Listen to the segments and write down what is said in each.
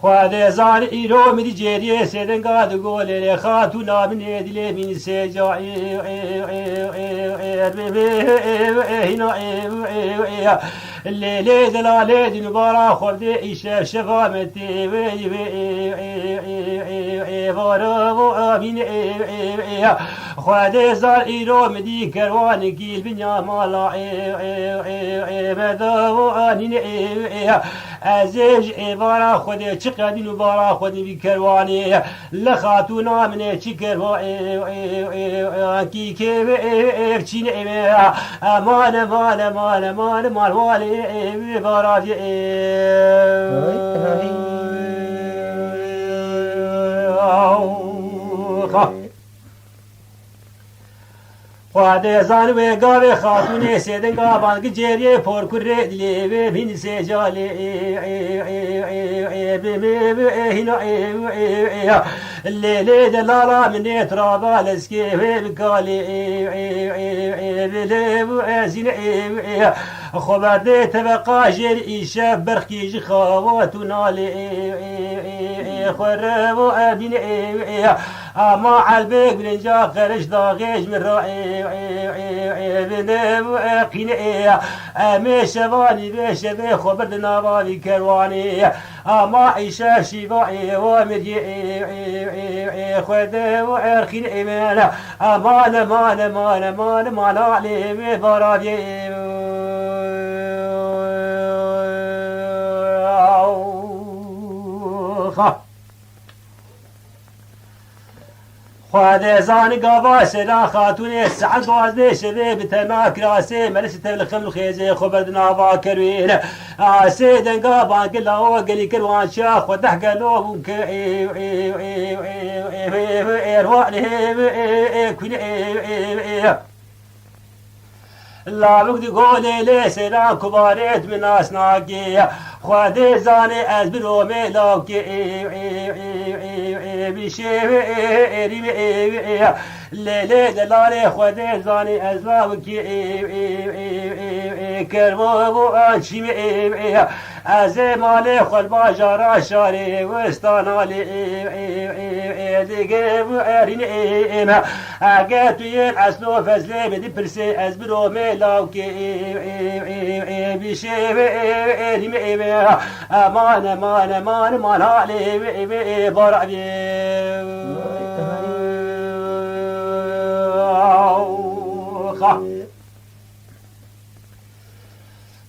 خواده زان ایرو میدی جریه سیدن قاد گوله خاتونا من دلی من سجا لیلی دلاله دین بارا خورده ایشه شفامتی وارا و آمین خواده زان ایرو میدی کروان گیل بنیا مالا مدا و آنین ازش بارا خود چقدر و بارا خود بی کروانی لخاتونا من چی کروانی کی که چین امان والی بارا خواده زانوی گاوه خاتونه سیدن گابان که جریه پر کره دلیوه بین سجاله لیلی دلالا من اترابا لسکه بکالی بلیو ازین خبرده طبقا جر ایشه برخیج خواتو نالی خوره و ابین اما علبك بلنجا خرج داغيج من رأي بنبو قيني امي شباني بشبه خبرد نابالي كرواني اما عيشة شفاعي ومدي خده وارخين ايمان امان مان علي ببرادي خواده زان گاوا سرا خاتون سعد وازده شده بتما کراسه ملس تبلخم الخيزه خبرد ناوا كروين سيدن گابان كلا وقلي كروان شا خدح قالو ك لا بقدي قولي لي سرا كبارت من اسناقي خواده زان از برومي لاكي لیلی دلاله خواده زانی از لاوکی کربو و آنچیم از مال خود باجارا شاری وستانالی دیگه و ارین اگه توی اصل و فضله بدی پرسی از برو ملاوکی بیشه اریم امان حالی برعبی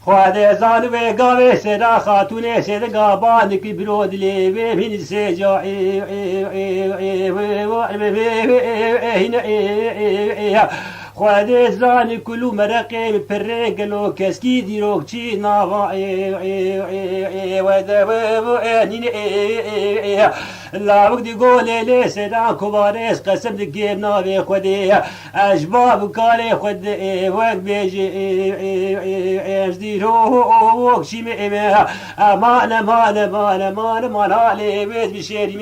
خواده زانوی گاوه سرا خاتونه سر گابان کی برود لیوه بین سجا خواده زانی کلو مرقه پرگلو کسکی دیروک چی ناوا وده نین لاوک دی گوله لی سران کبارس قسم دی گیب ناوی خوده اجباب کالی خود وک بیجی از دیروک چی میمه امان حالی بید بشیری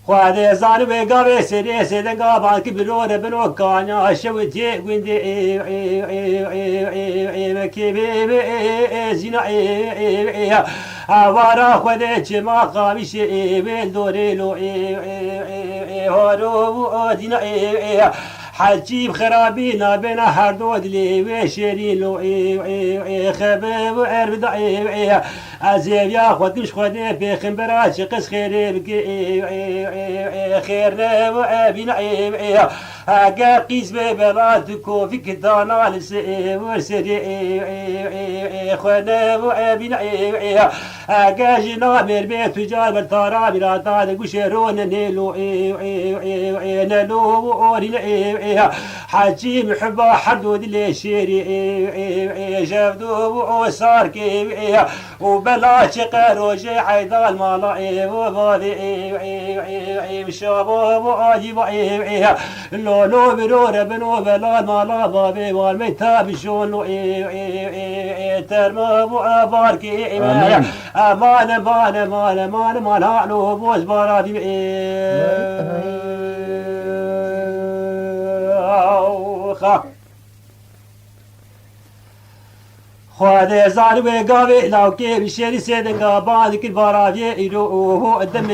خواده زانوی گاوه سری سیدن گابان که برونه بنو کانیا شویتی گوینده مکی زینا وارا خوده چه ما قامیش ویل دوری لو هارو دینا حجيب خرابينا بين حردود لي وشيرين لو خباب وعرب ضعيف عزيب ياخذ مش خدي في خنبرات قس خير خيرنا وابينا اگر قیز به بلاد کوفی کتانا لسه ورسری خونه و ابین اگر جناب البيت تجار بالطارا بلا طاد قشرون نلو نلو ووري حجي محبة حدود ليشيري جفدو وصار كي وبلا شقر وجي عيدا المالا وباذي شابو وعادي لولو برور بنو بلا المالا بابي والميتاب شون ترمى وباركي امان امان امان امان امان علو بوز برادي خواده زار و گاوی لاوکی بشری سیدن گابان کل باراوی ایرو هو دم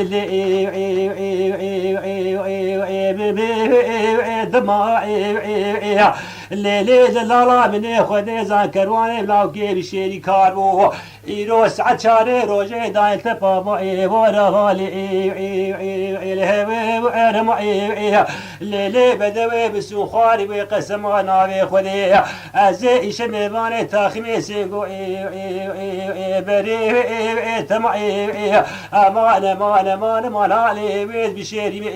دما لیلی لالا من خواده زان کروان لاوکی بشری کارو ایرو ساعت چاره روزه داین تپا ما وارا والی الهوی و ارم لیلی بدوی بسو خاری و قسم ناوی خودی از ایش میوان تاخمی سیگو بری تمعی امان امان امان امان علی وید بشیری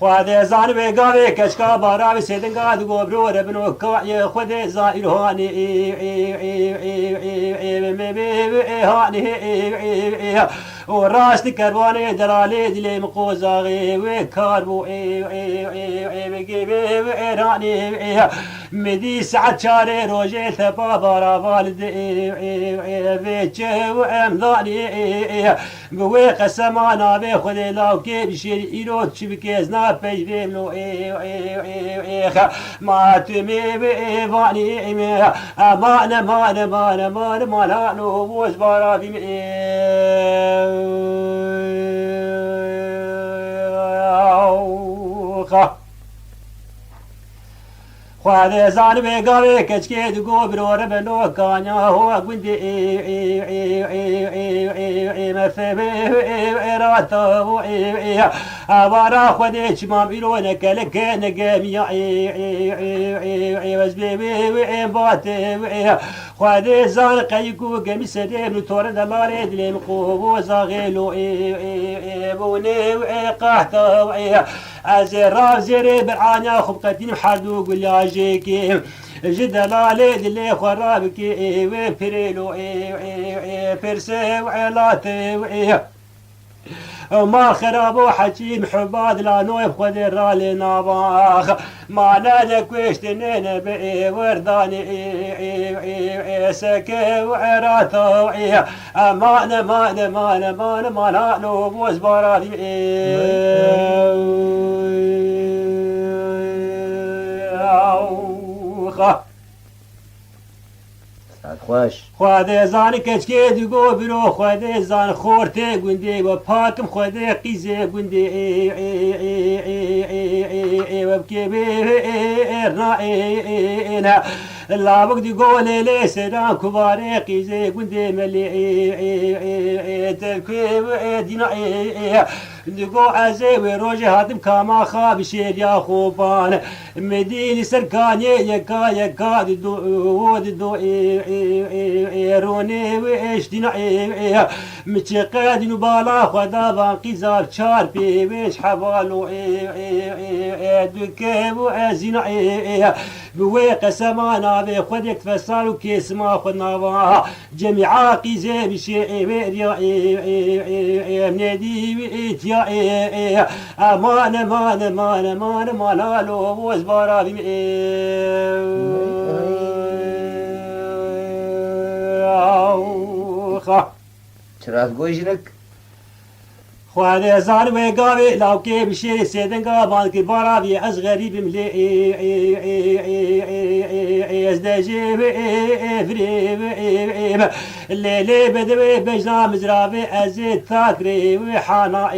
خواده زان و گاوی کشکا باراوی سیدن گاد گوبرو ربنو کای خود زائر هانی و راست کروانه دلاله دلی مقوزاغی و کاربو ایرانی مدی ساعت چاره روژه تپا بارا والد ویچه و امدانی بوی قسمانا به خود لاوکی بشیر ایرود چی بکیزنا پیویم لو ما تمی و ایوانی امان امان امان امان امان لو بوز بارا بیم خواده زان به گاوی کچکه دگو برور بنو کانیا هو گوندی مفبه ایراتا و اوارا خوده چمام ایرونه کلک نگمیا وزبه و باته خواده زان قیقو گمی سده نطور دلاره دلیم قوبو زاغلو بونه و قحطا از راف زیره برعانیا خوب قدیم حردو گلیاجیکی جدلالي دلي خرابكي وفريلو فرسي وعلاتي ما خرابو حكيم حباد لا نويب خدر رالي ناباخ ما نادك ويشتنين بي ورداني سكي وعراتو امان امان امان امان امان هالو بوز برادي خوش خواده زان کچکه دگو برو خواده زان خورته گنده و پاکم خواده قیزه گنده و بکی بیرنا اینا لابق دگو لیلی سران کباره قیزه گنده ملی تلکوی و دینا دگو عزه و روژه هاتم کاما خواب شیریا خوبان مدین سرکانی یکا یکا دو روني وإيش دينا متشقد نبالا خدا باقي زار شار بي ويش حبالو دكي وأزينا بوي قسمانا بخدك فصالو كيس ما خدنا با جميعا قيزي بشي ويريا منادي وإتيا أمان أمان أمان أمان أمان هالو وزبارا بي چرا گویشنک خواده زار و گاوی لاوکی بشیر سیدن گابان که باراوی از غریبم لی از دجی و افری لیلی بدوی بجنا مزراوی از تاکری و حانا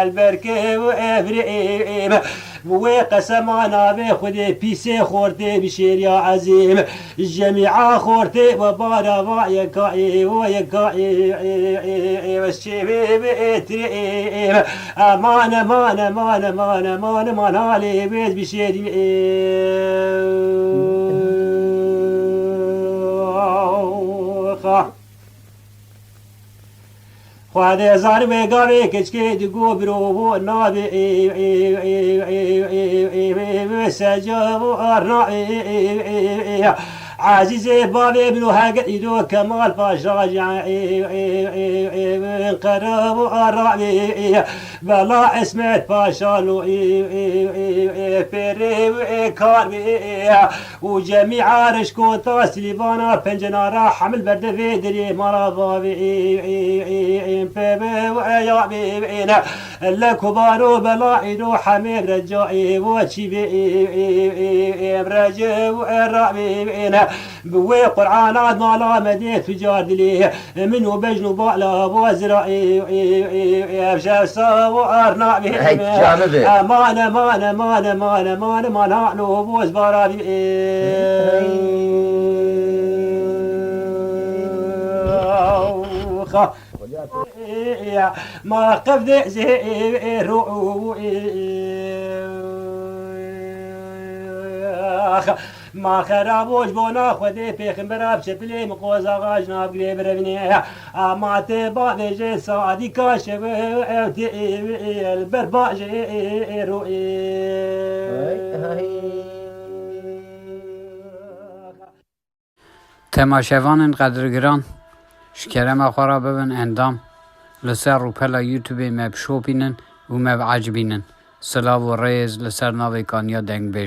البرکی و افری وقسمانا بخدي بيسي خورتي بشير يا عزيم الجميع خورتي وبارا يكاي ويكاي والشبيب اتريم امان امان امان امان امان امان علي بيت بشير خواده زار بگاوی کچکی دگو برو نابی سجاب ارنائی عزیز بابی بنو هاگت ایدو کمال پاشا قرب ارنائی بلا اسمت پاشا لو پیری کار بی و جميع عارش كونتا سليبانا بنجنارا حمل برد في دري مرا بابي بيبي ويا بيبينا لكبارو بلاعيدو حميد رجائي وشي بي برجو الرابينا بوي قرعانات مالا مديت في جاردلي منو بجنو بالا وزرائي بشاف ساو ارنا بيبينا امان امان امان امان امان امان هانو بوز بارابي ما قفد زيرو ما خرابوش بونا خودي پیغمبر بشپلی مقوز آغاج نابگلی بربنی اما تبا بجي سعدي كاشف اوتي البرباج روئي تماشاوان قدرگران شکرم خوارا ببن اندام لسر رو پلا یوتیوب مب شوپینن و مب عجبینن سلاو و ریز لسر ناوی کانیا دنگ بیش